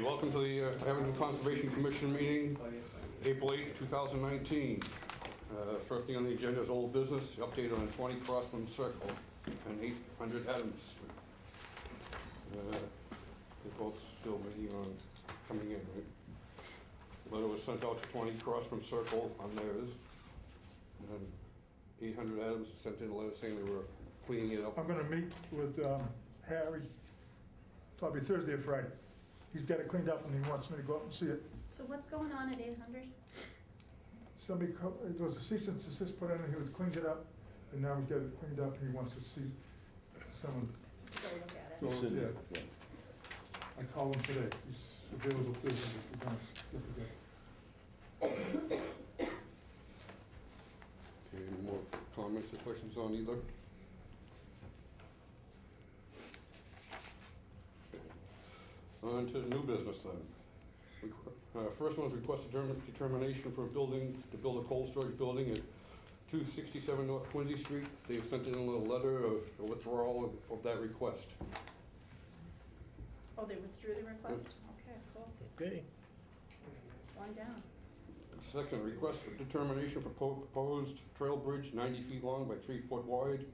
welcome to the Abington Conservation Commission meeting, April 8th, 2019. First thing on the agenda is old business, update on 20 Crossland Circle and 800 Adams Street. They're both still waiting on coming in, right? Letter was sent out to 20 Crossland Circle on theirs. And 800 Adams sent in a letter saying they were cleaning it up. I'm going to meet with Harry probably Thursday or Friday. He's got it cleaned up and he wants me to go up and see it. So what's going on at 800? Somebody, it was a cease and desist put in and he was cleaned it up and now he's got it cleaned up and he wants to see someone. Go look at it. Go, yeah. I called him today. He's available Thursday if you're going to get together. Okay, any more comments or questions on either? On to new business then. First one is request determination for a building, to build a cold storage building at 267 North Quincy Street. They've sent in a little letter of withdrawal of that request. Oh, they withdrew the request? Okay, cool. Okay. One down. Second, request for determination for proposed trail bridge 90 feet long by 3 foot wide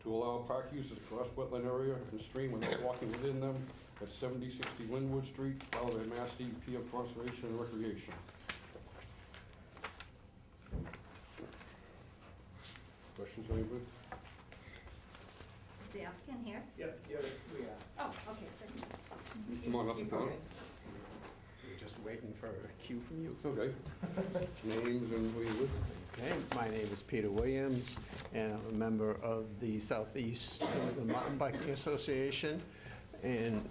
to allow park uses across wetland area and stream without walking within them at 7060 Linwood Street, filed by Mass DEP of Conservation and Recreation. Questions, anybody? Is the applicant here? Yep, we are. Oh, okay, thank you. Come on up and down. We're just waiting for a cue from you. It's okay. Names and where you live. Okay, my name is Peter Williams, and I'm a member of the Southeast the Mountain Biking Association, and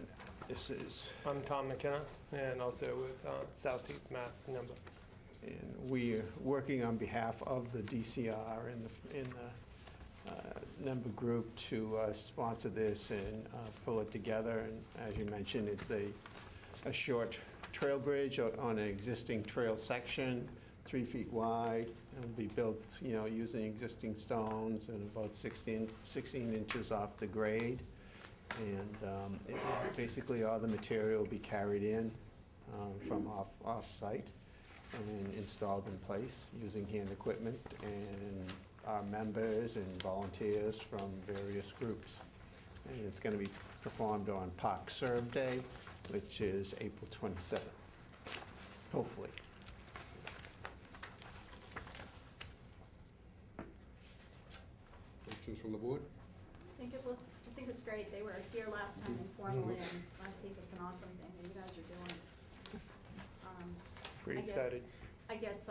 this is, I'm Tom McKenna, and also with Southeast Mass number. and we are working on behalf of the DCR and the member group to sponsor this and pull it together. And as you mentioned, it's a short trail bridge on an existing trail section, 3 feet wide, and will be built, using existing stones and about 16 inches off the grade. And basically all the material will be carried in from off-site and installed in place using hand equipment and our members and volunteers from various groups. And it's going to be performed on Park Serve Day, which is April 27th, hopefully. Questions from the board? I think it's great. They were here last time informally, and I think it's an awesome thing that you guys are doing. Pretty excited. I guess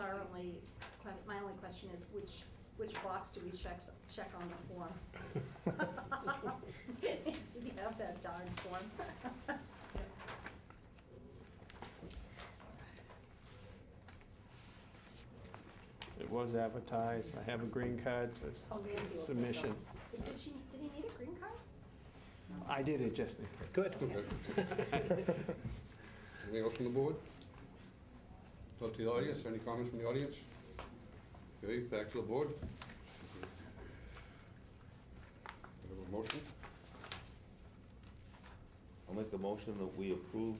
my only question is which box do we check on the form? We have that darn form. It was advertised. I have a green card for Oh, Nancy will submission. take those. Did he need a green card? I did it just in case. Good. Okay. Anything else from the board? Go to the audience. Any comments from the audience? Okay, back to the board. We have a motion. I'll make the motion that we approve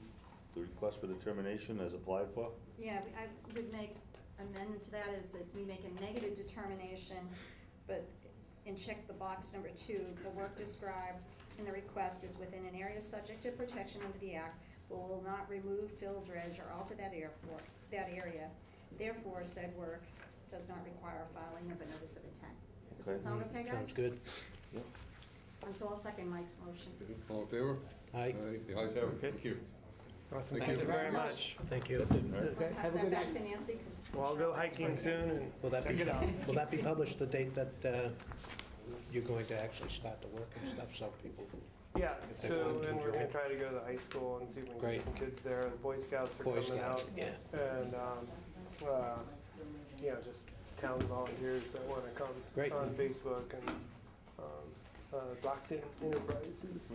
the request for determination as applied for. Yeah, I would make amendment to that is that we make a negative determination, and check the box number 2. The work described in the request is within an area subject to protection under the Act, but will not remove, fill, dredge, or alter that area. Therefore, said work does not require filing of a notice of intent. Does that sound okay, guys? Sounds good. Yep. And so I'll second Mike's motion. All in favor? Aye. The ayes have it. Okay. Thank you. Awesome, Thank thank you you very much. Thank you. I'll pass that back to Nancy, because. Well, I'll go hiking soon and Will that check it out. will that be published the date that you're going to actually start the work and stuff, so people? Yeah, If they so want to then we're join. gonna try to go to the high school and see if we can Great. get some kids there. The Boy Scouts are Boy coming Scouts, out. yeah. And, just town volunteers that wanna come Great. on Facebook, and Blackton Enterprises is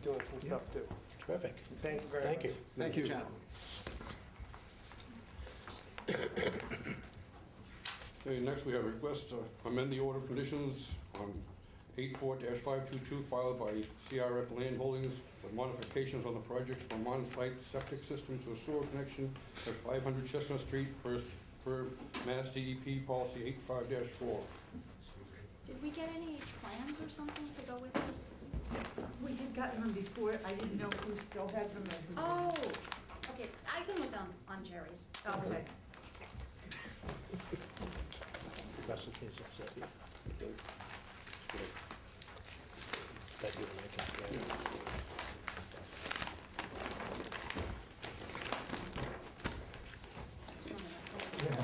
doing some stuff too. Terrific. Thank you very Thank much. you. Thank you. Gentlemen. Okay, next we have a request to amend the order of conditions on 84-522 filed by CRF Land Holdings with modifications on the project from on-site septic system to a sewer connection at 500 Chestnut Street per Mass DEP Policy 85-4. Did we get any plans or something to go with this? We had gotten them before, I didn't know who still had them and who Oh, didn't. okay, I can look on Jerry's. Okay. Russell is upset here. That you and I can play. Some of the Yeah.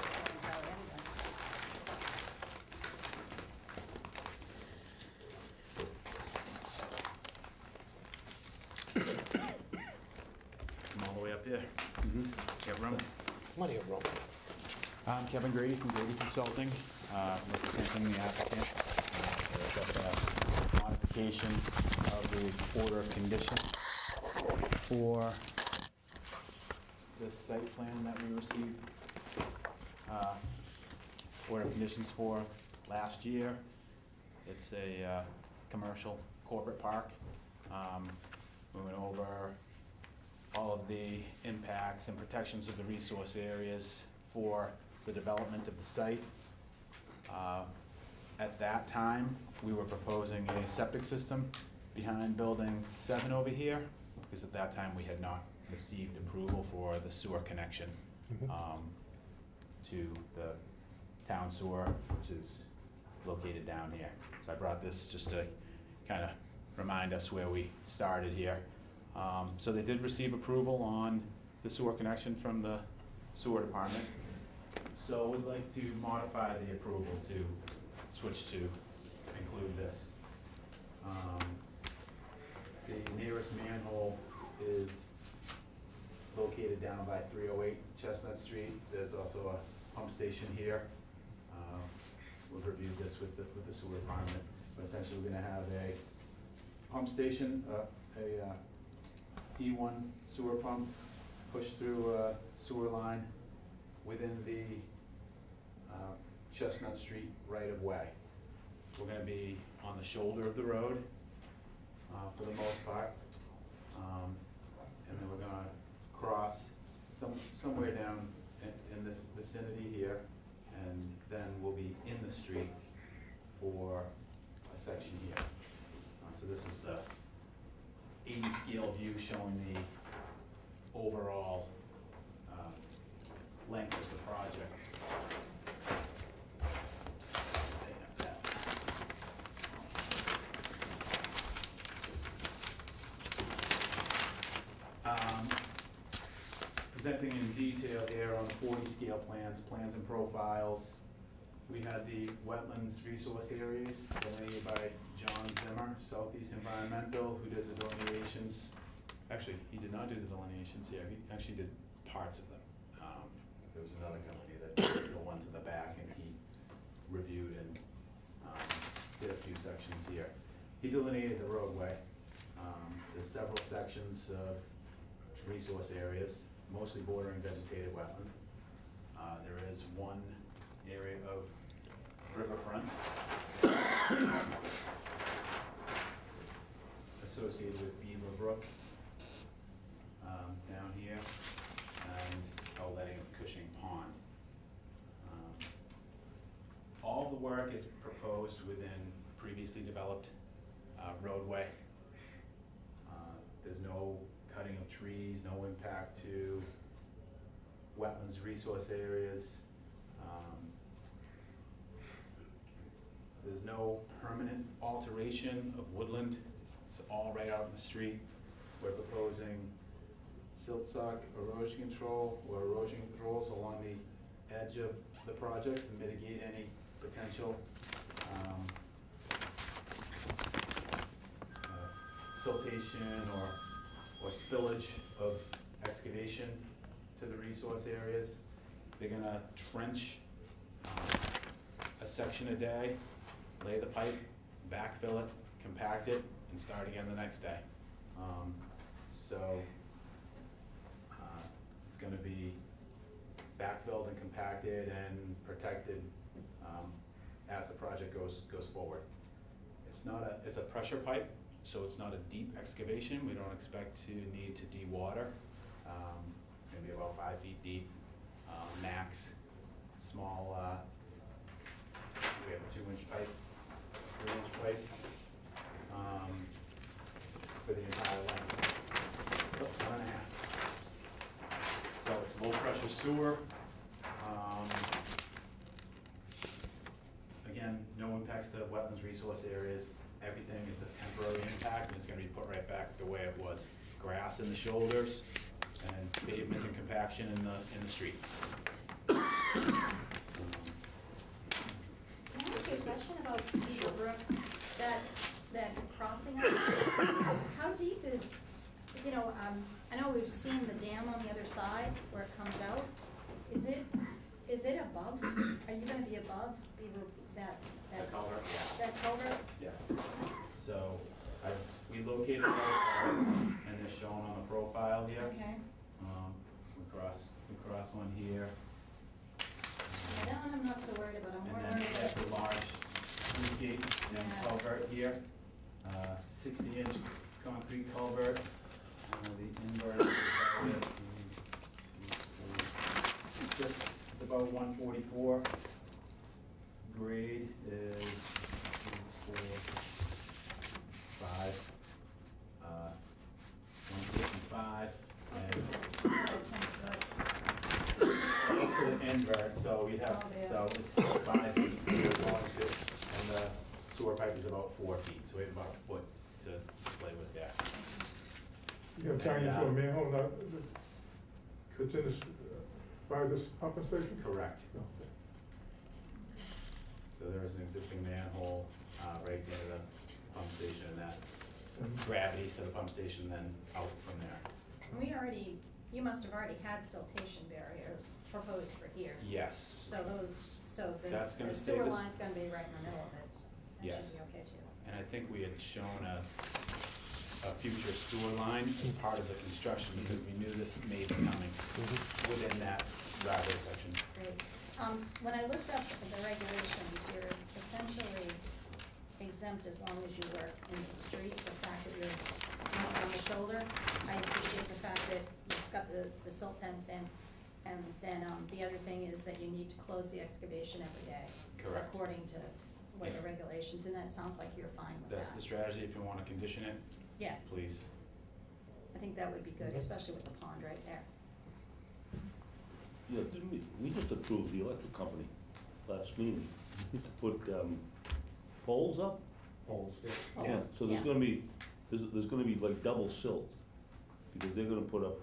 plans out anyway. Come all the way up here. Get room. Plenty of room. I'm Kevin Grady from Grady Consulting, representing the applicant. Got the modification of the order of condition for the site plan that we received. Order of conditions for last year. It's a commercial corporate park. We went over all of the impacts and protections of the resource areas for the development of the site. At that time, we were proposing a septic system behind building 7 over here, because at that time we had not received approval for the sewer connection to the town sewer, which is located down here. So I brought this just to kind of remind us where we started here. So they did receive approval on the sewer connection from the sewer department. So we'd like to modify the approval to switch to include this. The nearest manhole is located down by 308 Chestnut Street. There's also a pump station here. We've reviewed this with the sewer department, but essentially we're gonna have a pump station, a E1 sewer pump pushed through a sewer line within the Chestnut Street right-of-way. We're gonna be on the shoulder of the road for the most part. And then we're gonna cross somewhere down in this vicinity here, and then we'll be in the street for a section here. So this is the 80 scale view showing the overall length of the project. Presenting in detail here on 40 scale plans and profiles. We had the wetlands resource areas delineated by John Zimmer, Southeast Environmental, who did the delineations. Actually, he did not do the delineations here, he actually did parts of them. There was another company that did the ones in the back, and he reviewed and did a few sections here. He delineated the roadway. There's several sections of resource areas, mostly bordering vegetated wetland. There is one area of riverfront associated with Beaver Brook down here, and outletting of Cushing Pond. All the work is proposed within previously developed roadway. There's no cutting of trees, no impact to wetlands resource areas. There's no permanent alteration of woodland. It's all right out in the street. We're proposing silt sock erosion control or erosion controls along the edge of the project to mitigate any potential siltation or spillage of excavation to the resource areas. They're gonna trench a section a day, lay the pipe, backfill it, compact it, and start again the next day. It's gonna be backfilled and compacted and protected as the project goes forward. it's a pressure pipe, so it's not a deep excavation. We don't expect to need to de-water. It's gonna be about 5 feet deep, max. Small, we have a 2-inch pipe, 3-inch pipe, for the entire length. 1.5. So it's low pressure sewer. Again, no impacts to wetlands resource areas. Everything is a temporary impact, and it's gonna be put right back the way it was. Grass in the shoulders, and pavement and compaction in the street. Can I ask you a question about Beaver Brook, that crossing? How deep is, I know we've seen the dam on the other side where it comes out. Is it above? Are you gonna be above Beaver, The culvert, yeah. that culvert? Yes. So, we located both culverts, and they're shown on the profile here. Okay. We cross one here, Yeah, that one I'm not so worried about, I'm more and then worried we have the about. large gate and Yeah. culvert here. 60-inch concrete culvert, the invert is it's about 144. Grade is 145, 155. Also, And 10 foot. also the invert, so we have, Oh, yeah. so it's 5 feet long, and the sewer pipe is about 4 feet, so we have about a foot to play with there. You have tying into a manhole, now, it's in this, by this pumping station? Correct. No. So there is an existing manhole right near the pump station, and that And gravities to the pump station, then out from there. You must have already had siltation barriers proposed for here. Yes. So That's gonna the stay sewer this- line's gonna be right in the middle of it. That Yes. should be okay too. And I think we had shown a future sewer line as part of the construction, because we knew this may be coming within that driveway section. Great. When I looked up the regulations, you're essentially exempt as long as you work in the street. The fact that you're not on the shoulder, I appreciate the fact that you've got the silt fence in. And then, the other thing is that you need to close the excavation every day. Correct. According to what the regulations, and that sounds like you're fine with that. That's the strategy. If you want to condition it, Yeah, please. I think that would be good, especially with the pond right there. Yeah, didn't we just approved the electric company last meeting to put, poles up? poles, yeah. Yeah, so there's Yeah. gonna be, there's gonna be like double silt, because they're gonna put up,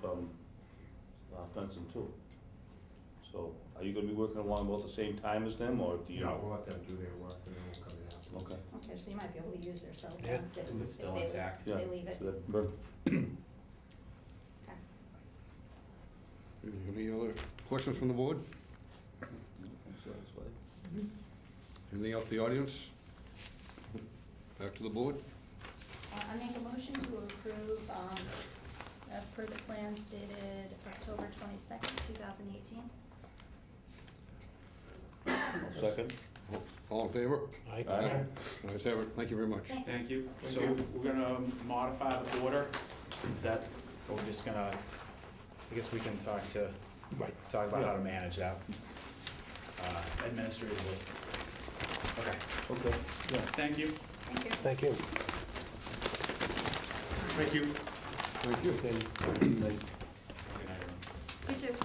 fencing too. So, are you gonna be working along about the same time as them, or do you? Yeah, we'll let them do their work and then we'll come in after. Okay. Okay, so you might be able to use their cell Yeah. phones if It's still they- intact. Yeah. they leave it. So that- perfect. Okay. Any other questions from the board? I'm satisfied. Anything else from the audience? Back to the board. I make a motion to approve, as per the plan stated October 22nd, 2018. Second? All in favor? Aye. Aye. Ayes have it. Thank you very much. Thanks. Thank you. So we're gonna modify the border. Is that, or we're just gonna, I guess we can talk about how to manage that administratively. Okay, Okay, yeah. thank you. Thank you. Thank you. Thank you. Thank you. Good night, everyone. You too.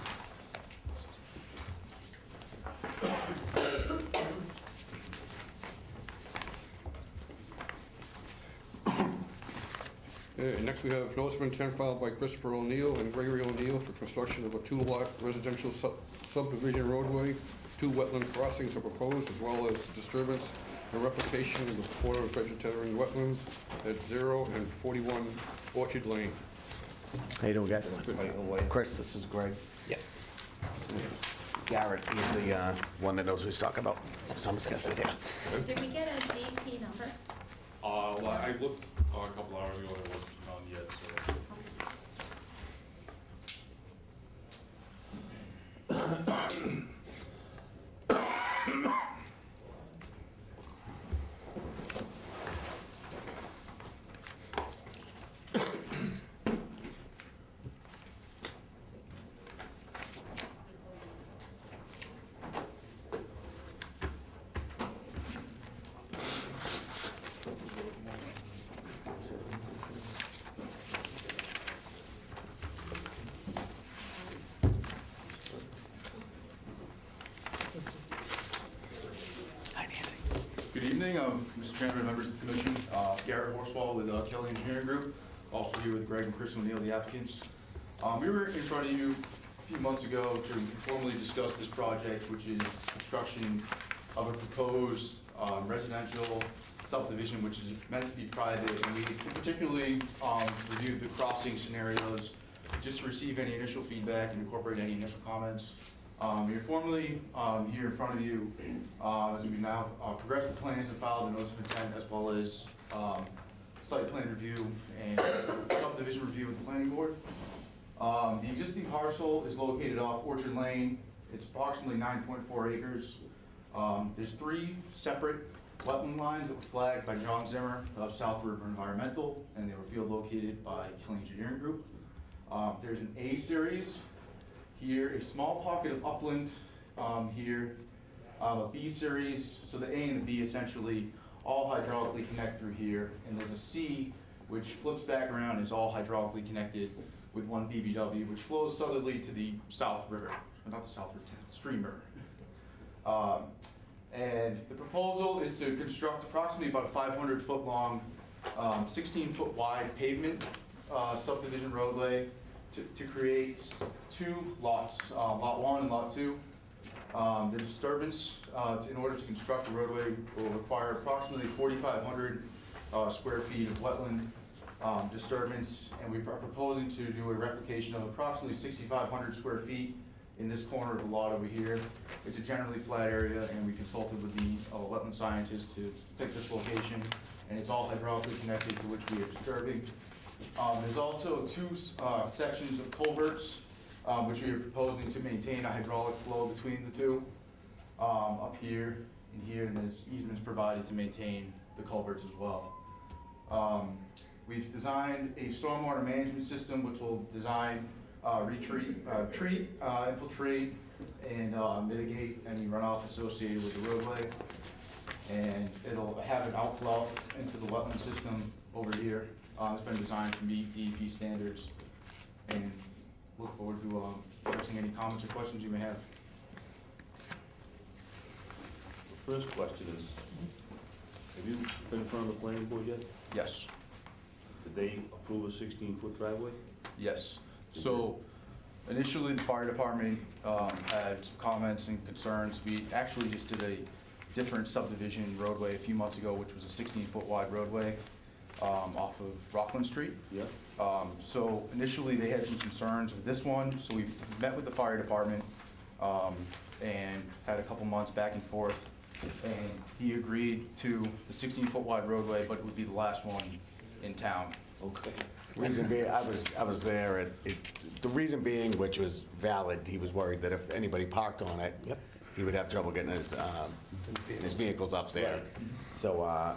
Okay, next we have notice of intent filed by Christopher O'Neill and Gregory O'Neill for construction of a 2-lot residential subdivision roadway. 2 wetland crossings are proposed, as well as disturbance and replication of the border of vegetarian wetlands at 0 and 41 Orchard Lane. How you doing, guys? Good. Chris, this is Greg. Yeah. Garrett, he's the one that knows what he's talking about. So I'm just gonna sit here. Did we get a DP number? Well, I looked a couple hours ago and it wasn't found yet, so. evening, Mr. Chairman, members of the commission. Garrett Horsfall with Kelly Engineering Group, also here with Greg and Chris O'Neill, the applicants. We were in front of you a few months ago to formally discuss this project, which is construction of a proposed residential subdivision, which is meant to be private, and we particularly reviewed the crossing scenarios just to receive any initial feedback and incorporate any initial comments. We're formally here in front of you as we now progress the plans and file the notice of intent, as well as site plan review and subdivision review with the planning board. The existing parcel is located off Orchard Lane. It's approximately 9.4 acres. There's 3 separate wetland lines that were flagged by John Zimmer of South River Environmental, and they were field located by Kelly Engineering Group. There's an A series here, a small pocket of upland here, a B series, so the A and the B essentially all hydraulically connect through here, and there's a C which flips back around and is all hydraulically connected with one BBW, which flows southerly to the South River, not the South River, Stream River. And the proposal is to construct approximately about a 500-foot long, 16-foot wide pavement subdivision roadway to create 2 lots, Lot 1 and Lot 2. The disturbance, in order to construct the roadway, will require approximately 4,500 square feet of wetland disturbance, and we are proposing to do a replication of approximately 6,500 square feet in this corner of the lot over here. It's a generally flat area, and we consulted with the wetland scientist to pick this location, and it's all hydraulically connected, to which we are disturbing. There's also 2 sections of culverts, which we are proposing to maintain a hydraulic flow between the 2, up here and here, and there's easements provided to maintain the culverts as well. We've designed a stormwater management system which will design, treat, infiltrate, and mitigate any runoff associated with the roadway. And it'll have an outflow into the wetland system over here. It's been designed to meet DEP standards, and look forward to addressing any comments or questions you may have. The first question is, have you been in front of the planning board yet? Yes. Did they approve a 16-foot driveway? Yes. So initially, the fire department had some comments and concerns. We actually just did a different subdivision roadway a few months ago, which was a 16-foot wide roadway off of Rockland Street. Yeah. So initially, they had some concerns with this one, so we met with the fire department and had a couple months back and forth, and he agreed to the 16-foot wide roadway, but it would be the last one in town. Okay. Reason being, I was there, the reason being, which was valid, he was worried that if anybody parked on it, he would have trouble getting his vehicles up there. So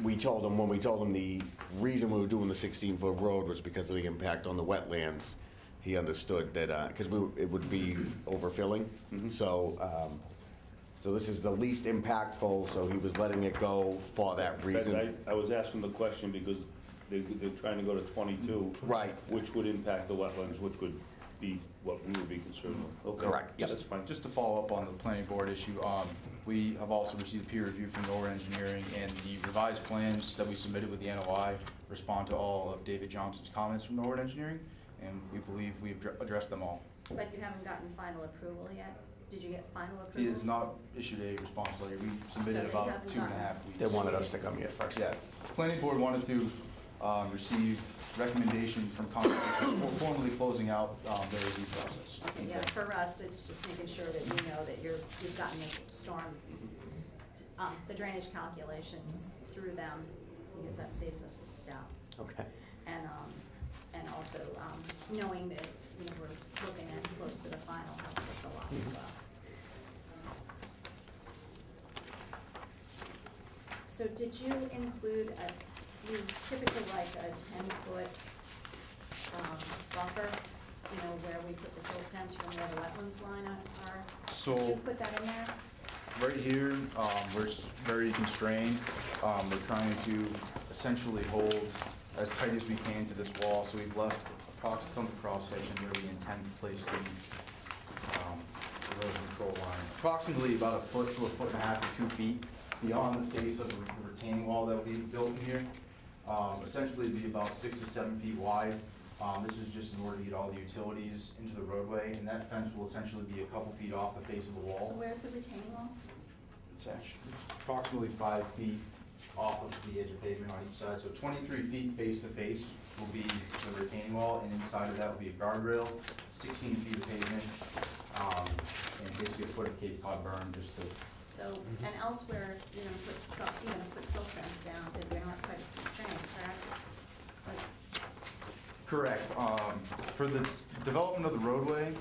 we told him, when we told him the reason we were doing the 16-foot road was because of the impact on the wetlands, he understood that, because it would be overfilling. So this is the least impactful, so he was letting it go for that reason. I was asking the question because they're trying to go to 22. Right. Which would impact the wetlands, which would be what we would be concerned with. Okay. Correct. Yeah, that's fine. Just to follow up on the planning board issue, we have also received peer review from Norwood Engineering, and the revised plans that we submitted with the NOI respond to all of David Johnson's comments from Norwood Engineering, and we believe we've addressed them all. But you haven't gotten final approval yet? Did you get final approval? He has not issued a response letter. We submitted So they about haven't 2.5 weeks. They wanted us to come here first. Yeah, planning board wanted to receive recommendation from conservation for formally closing out the review process. Yeah, for us, it's just making sure that you know that you've gotten the storm, the drainage calculations through them, because that saves us a step. Okay. And also, knowing that, you know, we're looking at close to the final helps us a lot as well. So did you include you typically like a 10-foot buffer, you know, where we put the silt fence from where the wetlands line are? So- Did you put that in there? Right here, we're very constrained. We're trying to essentially hold as tight as we can to this wall, so we've left approximately cross section where we intend to place the erosion control line. Approximately about 1 to 1.5 to 2 feet beyond the face of the retaining wall that will be built in here. Essentially it'd be about 6 to 7 feet wide. This is just in order to get all the utilities into the roadway, and that fence will essentially be a couple feet off the face of the So wall. where's the retaining wall? It's actually approximately 5 feet off of the edge of pavement on each side. So 23 feet face to face will be the retaining wall, and inside of that will be a guardrail, 16 feet of pavement, and basically a foot of Cape Cod berm just to. So, and elsewhere, you're gonna put silt fence down, that we aren't quite as constrained, correct? Like, Correct. For the development of the roadway,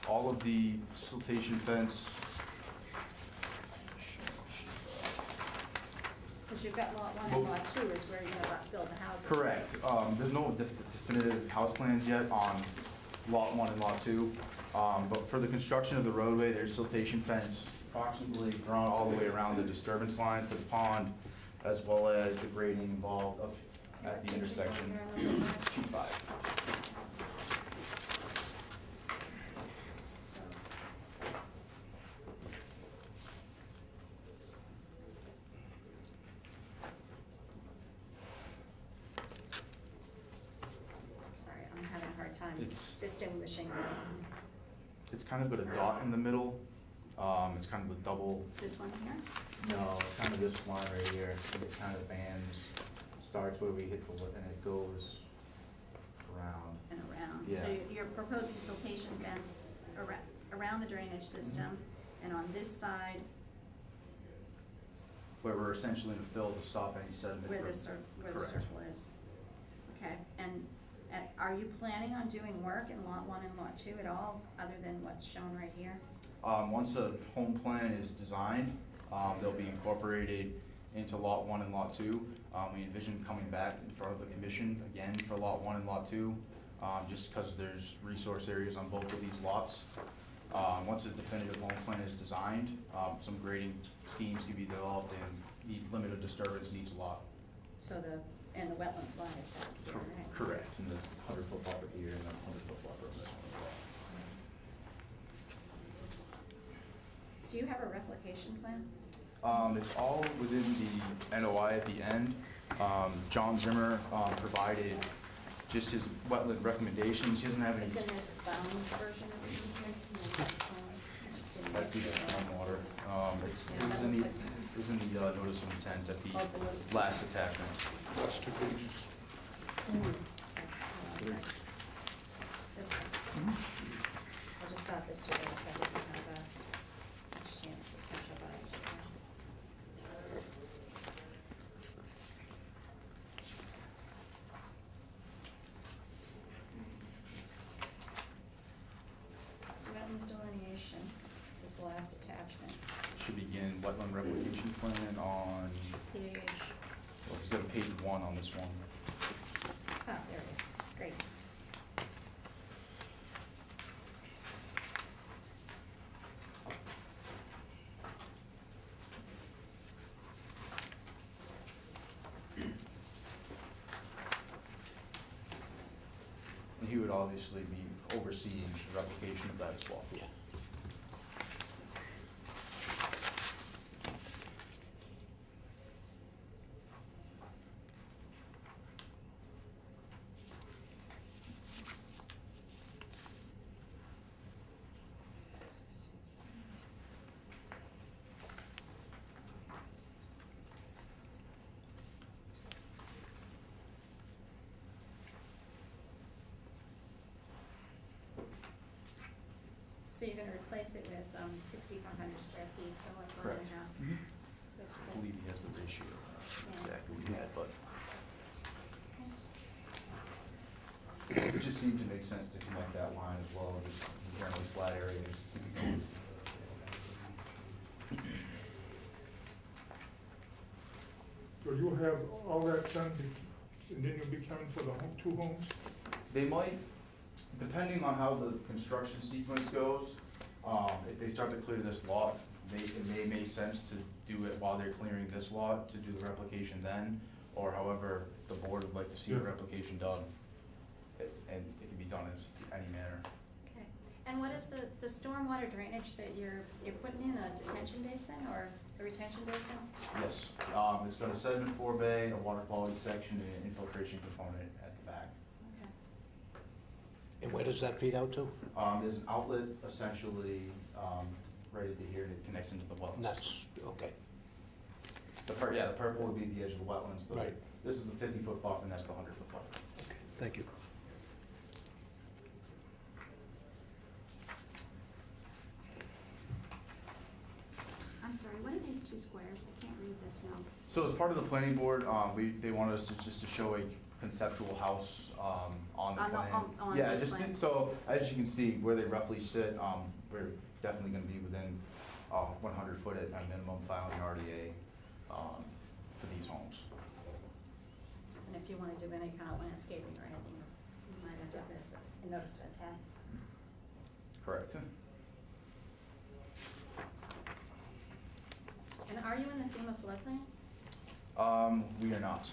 all of the siltation fence. Because you've got lot 1 and lot 2 is where you're gonna build the houses. Correct. There's no definitive house plans yet on lot 1 and lot 2. But for the construction of the roadway, there's siltation fence approximately drawn all the way around the disturbance line for the pond, as well as the grading involved up at the intersection. Sheet 5. So, sorry, I'm having a hard time It's- distinguishing It's kind of got a dot in the middle. It's kind of a double, this one here no, it's kind of this line right here. It kind of bands, starts where we hit the lip and it goes around. and around. Yeah. So you're proposing siltation fence around the drainage system, and on this side, Where we're essentially gonna fill to stop any sediment. where the Correct. circle is. Okay, and are you planning on doing work in lot 1 and lot 2 at all, other than what's shown right here? Once a home plan is designed, they'll be incorporated into lot 1 and lot 2. We envision coming back in front of the commission again for lot 1 and lot 2, just because there's resource areas on both of these lots. Once a definitive home plan is designed, some grading schemes can be developed and the limit of disturbance in each lot. So and the wetlands line is back here, right? Correct. And the 100-foot buffer here and the 100-foot buffer on this one as well. Do you have a replication plan? It's all within the NOI at the end. John Zimmer provided just his wetland recommendations. He doesn't have any. It's in this bound version of it here? I just didn't That'd be the make sure. stormwater. It was Yeah, in that the, looks like- it was in the notice of intent at Oh, the notice. the last attachment. That's 2 pages. Okay, hold on a sec. This one. I just got this today, so I didn't have a chance to catch up on it. What's this? It's the wetlands delineation, is the last attachment, Should begin wetland replication plan on, page, well, he's got a page 1 on this one. there it is, great. And he would obviously be overseeing the replication of that as well. Yeah. So you're gonna replace it with 6,500 square feet, so like 1.5. Correct. That's I cool. believe he has the ratio, exactly what he had, but it just seemed to make sense to connect that line as well, just generally flat area, just keep it going. So you'll have all that done, and then you'll be coming for the 2 homes? They might, depending on how the construction sequence goes, if they start to clear this lot, it may make sense to do it while they're clearing this lot, to do the replication then, or however the board would like to see the Yeah. replication done. And it can be done in any manner. Okay, and what is the stormwater drainage that you're putting in, a detention basin, or a retention basin? Yes, it's got a sediment forebay, a water quality section, and an infiltration component at the back. Okay. And where does that feed out to? There's an outlet essentially, right into here that connects into the wetlands. That's, okay. The purple would be the edge of the wetlands. Right. This is the 50-foot buffer, and that's the 100-foot buffer. Okay, thank you. I'm sorry, what are these two squares? I can't read this now. So as part of the planning board, they wanted us just to show a conceptual house on the On the- plan. on Yeah, these just, plans. so as you can see, where they roughly sit, we're definitely gonna be within 100 foot at a minimum filing RDA for these homes. And if you want to do any kind of landscaping or anything, you might end up as a notice of intent. Correct. And are you in the FEMA floodplain? We are not.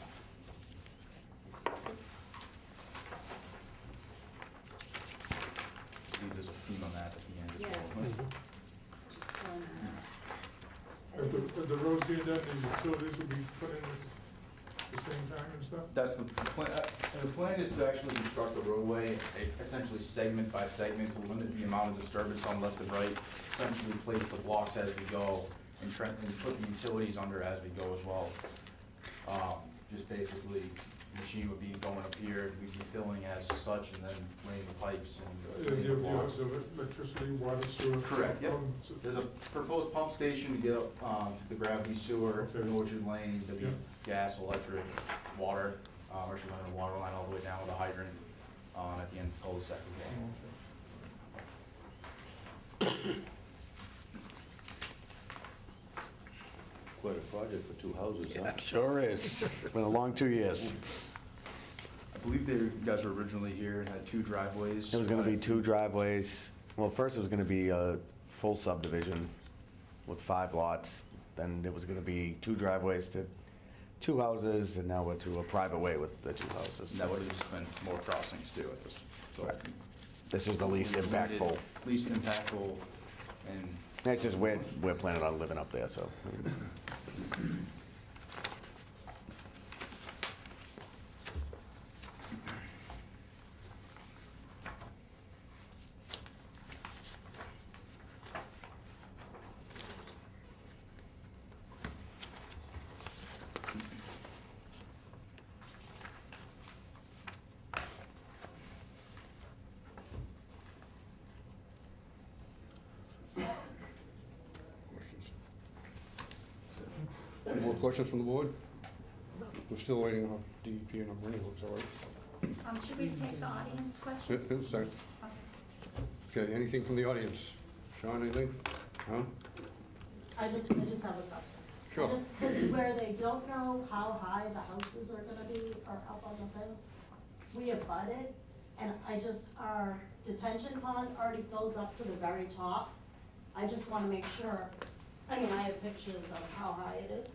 I believe there's a FEMA map at the end as Yeah. well. Just pulling that out. If the road's being done, the utilities will be put in at the same time and stuff? That's the plan, the plan is to actually construct the roadway, essentially segment by segment, to limit the amount of disturbance on left and right, essentially place the blocks as we go, and put the utilities under as we go as well. Just basically, the machine would be going up here, we'd be filling as such, and then laying the pipes and laying the You blocks. have the electricity, water, sewer? Correct, yep. So- There's a proposed pump station to get up to the gravity sewer, Okay. in Orchard Lane, there'll be Yeah. gas, electric, water, we're actually running a water line all the way down with a hydrant at the end of the cul-de-sac as well. Quite a project for two houses, huh? Sure is. It's been a long 2 years. I believe you guys were originally here and had 2 driveways. It was gonna be 2 driveways. Well, first it was gonna be a full subdivision with 5 lots. Then it was gonna be 2 driveways to 2 houses, and now we're to a private way with the 2 houses. And that would have just been more crossings too at this. So Right. This was the least impactful. Least impactful, and That's just we're planning on living up there, so. Any more questions from the board? We're still waiting on DEP and Rennie, looks all right. Should we take the audience questions? Second. Okay. Okay, anything from the audience? Sean, anything? Huh? I just have a question. Sure. Because where they don't know how high the houses are gonna be or up on the thing, we abut it, and our detention pond already fills up to the very top. I just wanna make sure, I mean, I have pictures of how high it is.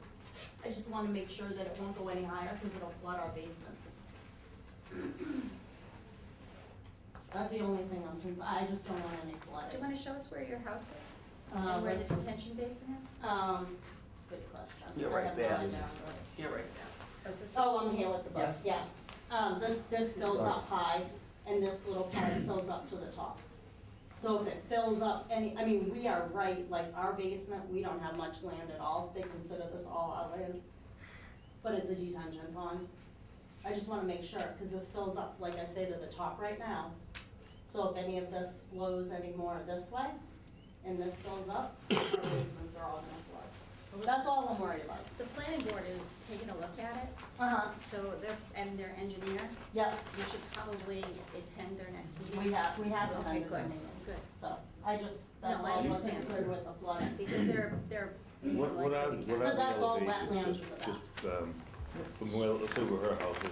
I just wanna make sure that it won't go any higher, because it'll flood our basements. That's the only thing I'm concerned, I just don't want any Do you flooding. want to show us where your house is? And where the Right. detention basin is? Good question. You're I right have there. no idea on this. You're right. Or is this? Oh, I'm here with the book, yeah. This fills up high, and this little part fills up to the top. So if it fills up we are right, like our basement, we don't have much land at all. They consider this all our land. But it's a detention pond. I just wanna make sure, cause this fills up, like I say, to the top right now. So if any of this flows any more this way, and this fills up, our basements are all gonna flood. That's all I'm worried about. The planning board is taking a look at it, Uh-huh, so and their engineer, yep, you should probably attend their next meeting. we have Okay, attended the good, meetings. good. So, that's No, I all we're understand. concerned with the flooding. Because they're more What are, likely to be what are But the that's all elevations, wetlands just, in the back. from where, let's say where her house is?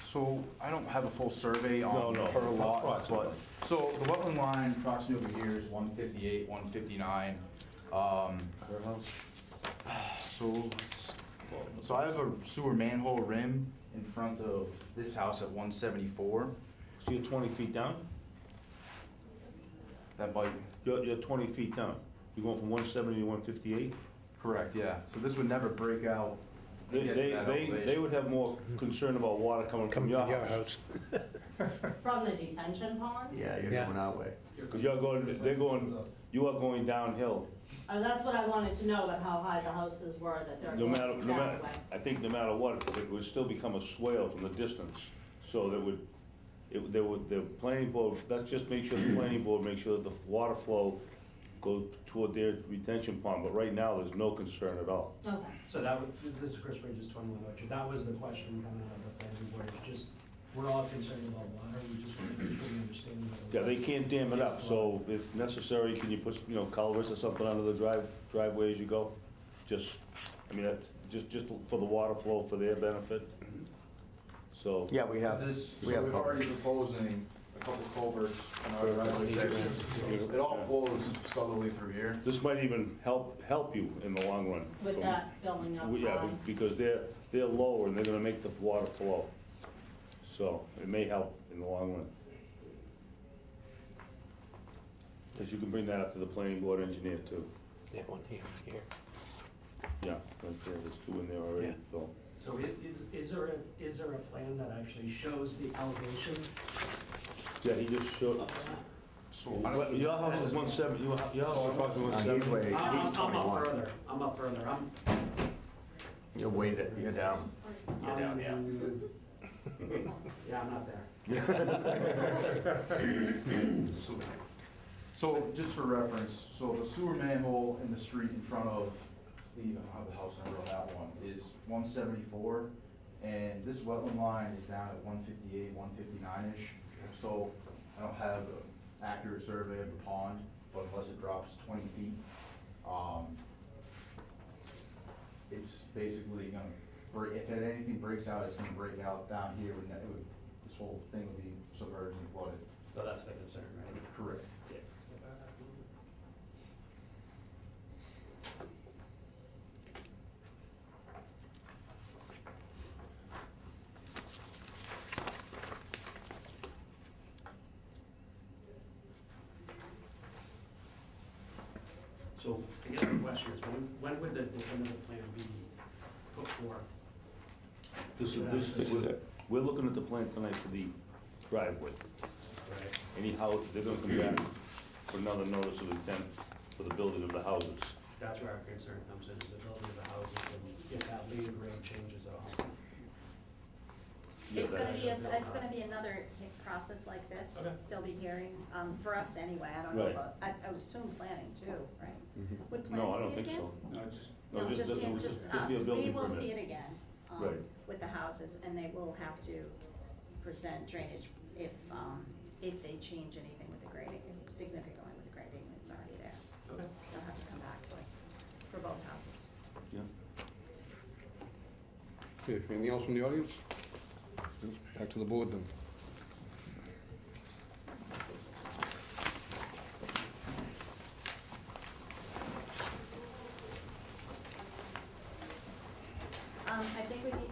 so I don't have a full survey No, on no, per lot, approximately. but, so the wetland line approximately over here is 158, 159. Her house? So I have a sewer manhole rim in front of this house at 174. So you're 20 feet down? That might, You're 20 feet down. You're going from 170 to 158? Correct, yeah. So this would never break out They, and get to they, that they elevation. would have more concern about water coming from your house. From the detention pond? Yeah, you're Yeah. going our way. Because you are going downhill. That's what I wanted to know, about how high the houses were that they're No going matter, that no matter, way. I think no matter what, it would still become a swale from the distance. So the planning board, let's just make sure the planning board makes sure that the water flow goes toward their retention pond. But right now, there's no concern at all. Okay. So that was, this is Chris Bridges, 21 Orchard, that was the question coming out of the planning board, it's just, we're all concerned about water, we just want to make sure we understand. Yeah, they can't dam it up, so if necessary, can you put, culverts or something under the driveway as you go? Just, I mean, just for the water flow for their benefit. So, Yeah, we have, So we have. we're already proposing a couple culverts in our driveway section. It all flows southerly through here. this might even help you in the long run. With that filling up Yeah, high. because they're lower and they're gonna make the water flow. So, it may help in the long run. Because you can bring that up to the planning board engineer too. That one here. Yeah, right there, there's two in there already, Yeah. so. So is there a plan that actually shows the elevation? Yeah, he just showed, So I don't- your house is 170, your house is approximately He's 170. way, he's I'm up 21. further, I'm up further, You're way, you're down. you're down, yeah. Yeah, I'm not there. So just for reference, so the sewer manhole in the street in front of the house number on that one is 174, and this wetland line is down at 158, 159-ish. So I don't have an accurate survey of the pond, but unless it drops 20 feet, it's basically gonna break, if anything breaks out, it's gonna break out down here, and this whole thing would be submerged and flooded. So that's the concern, right? Correct. Yeah. So, I guess the question is, when would the definitive plan be put forth? This is it. We're looking at the plan tonight for the driveway. Right. Anyhow, they're gonna come back for another notice of intent for the building of the houses. That's where our concern comes in, is the building of the houses, and if that lead grade changes at all. Yeah, It's gonna that's- be, it's gonna be another process like this. Okay. There'll be hearings, for us anyway, I don't know Right. about, I would assume planning too, right? Mhm. Would No, planning I see don't it think again? so. No, it just would him, just just be a us. We building will permit. see it again, Right. with the houses, and they will have to present drainage if they change anything with the grading, significantly with the grading, it's already there. Okay. They'll have to come back to us for both houses. Yeah. Okay, anything else from the audience? Back to the board then. I think we need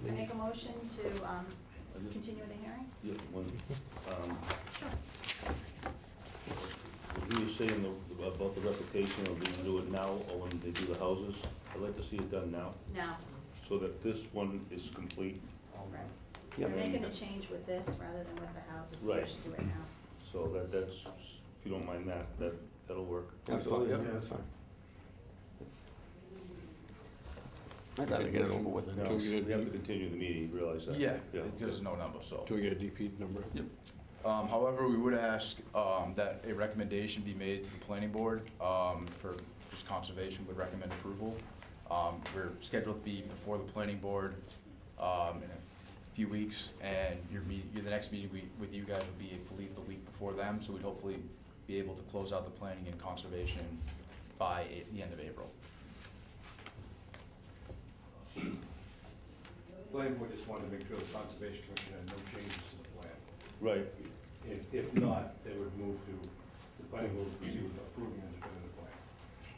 to make a motion to, continue the hearing? Yeah, one, Sure. what you were saying about the replication, are we gonna do it now or when they do the houses? I'd like to see it done now, Now, so that this one is complete, right. Yep. We're making a change with this rather than with the houses, so we Right. should do it now. so that's, if you don't mind that'll work. Absolutely, Yeah, that's fine. I'd rather get it over with. No, Until we get a we have to deed. continue the meeting, you realize that? Yeah, there's no number, so. Till we get a DP number. Yep. However, we would ask that a recommendation be made to the planning board for just conservation would recommend approval. We're scheduled to be before the planning board in a few weeks, and the next meeting with you guys would be, I believe, the week before them, so we'd hopefully be able to close out the planning and conservation by the end of April. Planning board just wanted to make sure the Conservation Commission had no changes to the plan. Right, If not, they would move to, the planning board would proceed with approving the definitive plan.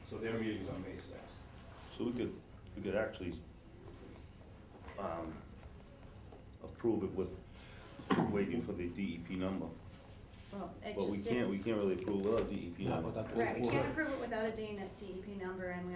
So their meeting is on May 6th. so we could actually, approve it with waiting for the DEP number. Well, But just we can't really approve without DEP. Not without the- Correct, we can't approve it without a DEP number, and we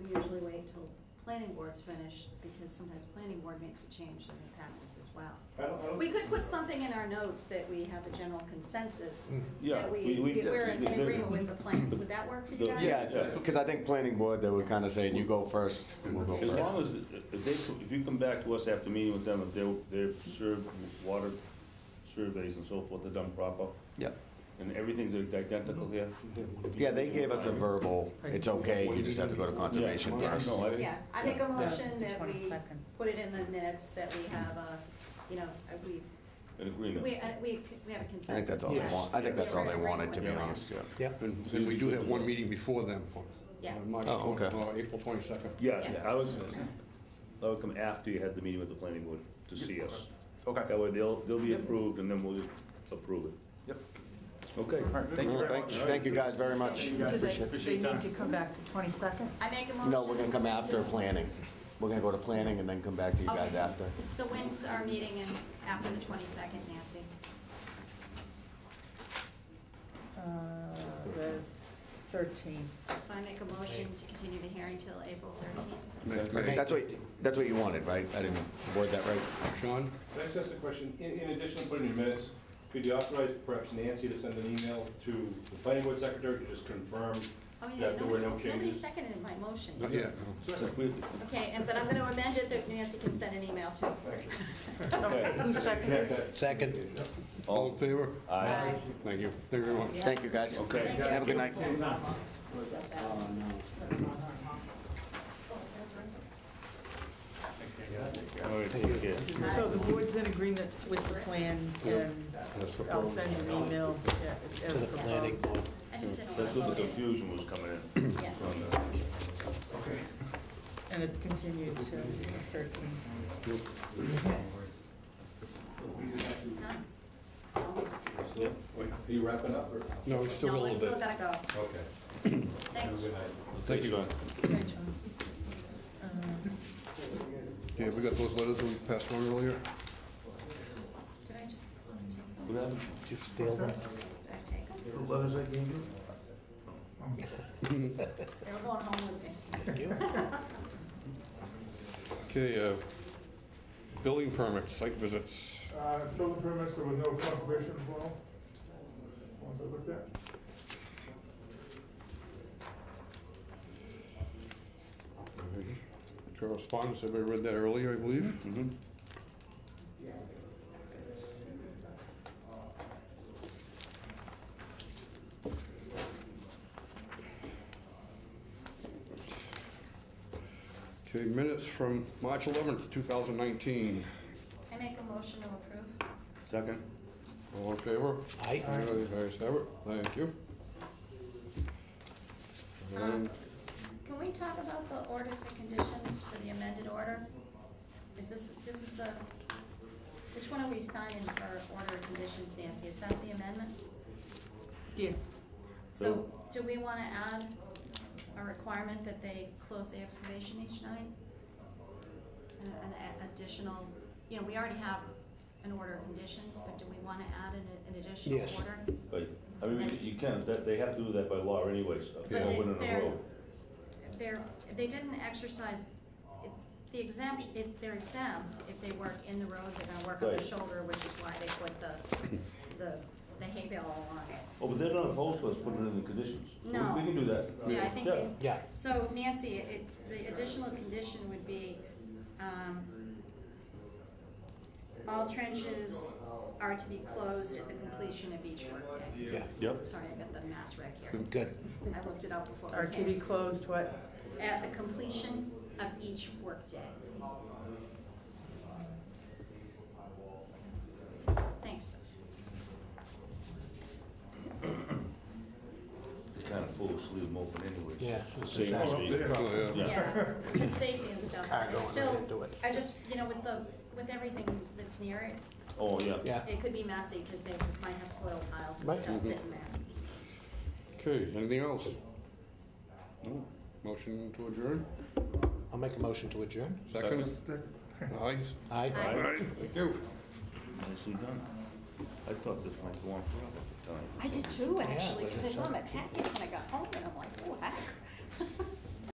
usually wait till planning board's finished, because sometimes planning board makes a change and it passes as well. I don't, We could put something in our notes that we have a general consensus, Yeah, that we- we're in agreement with the plans. Would that work for you guys? Yeah, because I think planning board, they were kind of saying, you go first, and we'll go As first. long as, if you come back to us after meeting with them, if they're served water surveys and so forth, they're done proper, Yeah. and everything's identical here. Yeah, they gave us a verbal, it's okay, you just have to go to conservation Yeah. first. No, Yeah, I make a motion that we 22nd. put it in the minutes that we have An agreement. we have a consensus. I think that's all they want, I think that's all they wanted, to be honest, yeah. Yep. And we do have one meeting before them, Yeah. March Oh, okay. April 22nd. Yeah, Yeah. I would come after you had the meeting with the planning board to see us. Okay. That way they'll be approved, and then we'll just approve it. Yep. Okay. All right, thank you very much. Thank you guys very much. Do they Appreciate your need to come back to 22nd? I make a motion. No, we're gonna come after planning. We're gonna go to planning and then come back to you guys Okay. after. So when's our meeting after the 22nd, Nancy? The 13th. So I make a motion to continue the hearing till April 13th. I think that's what you wanted, right? I didn't word that right? Sean? Can I just ask a question? In addition to putting in your minutes, could you authorize perhaps Nancy to send an email to the planning board secretary to just confirm Oh, yeah, that there were no nobody changes? seconded my motion. Not yet. Okay, but I'm gonna amend it that Nancy can send an email too. Okay, who seconded? Second. All in favor? Aye. Thank you. Thank you very much. Thank you, guys. Okay. Have a good night. All right, take care. So the board's in agreement with the plan, and That's I'll proposed. send an email. To the planning board. I just didn't That's want where to the vote confusion was coming in. it. Yeah. on the- And it's continued to the 13th. Done? Almost. Still? Wait, are you wrapping up, or? No, it's still a No, I little still bit. gotta go. Okay. Thanks. Have a good night. Thank you. John. Okay, John. Yeah, we got those letters that we passed around earlier. Did I just take them? What happened? Did you steal them? Did I take them? The letters I gave you? They were going home with me. Thank you. Okay, building permits, site visits. Building permits, there was no conservation involved. Ones I looked at. Correspondence, everybody read that earlier, I believe. Mhm. Okay, minutes from March 11th, 2019. I make a motion to approve. Second? All in favor? Aye. Ayes have it, thank you. And Can we talk about the orders and conditions for the amended order? Is this is the, which one are we signing for order and conditions, Nancy? Is that the amendment? Yes. So, do we wanna add a requirement that they close the excavation each night? An additional, we already have an order of conditions, but do we wanna add an additional Yes. order? Right, I mean, you can, they have to do that by law anyways, if they But open in a they're- road. They didn't exercise, the exempt, if they're exempt, if they work in the road, they're gonna work on the Right. shoulder, which is why they put the hay bale along it. Oh, but they're not opposed to us putting it in the conditions, so No. we can do that. Yeah, I think Yeah. Yeah. So Nancy, the additional condition would be, all trenches are to be closed at the completion of each workday. Yeah. Yep. Sorry, I got the mass rec here. Good. I looked it up before. Are we to be came. closed what? At the completion of each workday. Thanks. You're kind of foolish to leave them open anyway. Yeah. Same exactly. street. Oh, yeah. Yeah, just safety and stuff. Car It's going still, right into it. I just, with everything that's near it, Oh, yeah. Yeah. it could be messy because they might have soil piles and Right. stuff Mhm. sitting there. Okay, anything else? No? Motion to adjourn? I'll make a motion to adjourn. Second? Ayes? Aye. Aye. Thank you. Nicely done. I thought this might go on forever for time. I did too, actually, but because I it's saw on- my package when I got home, and I'm like, oh, heck.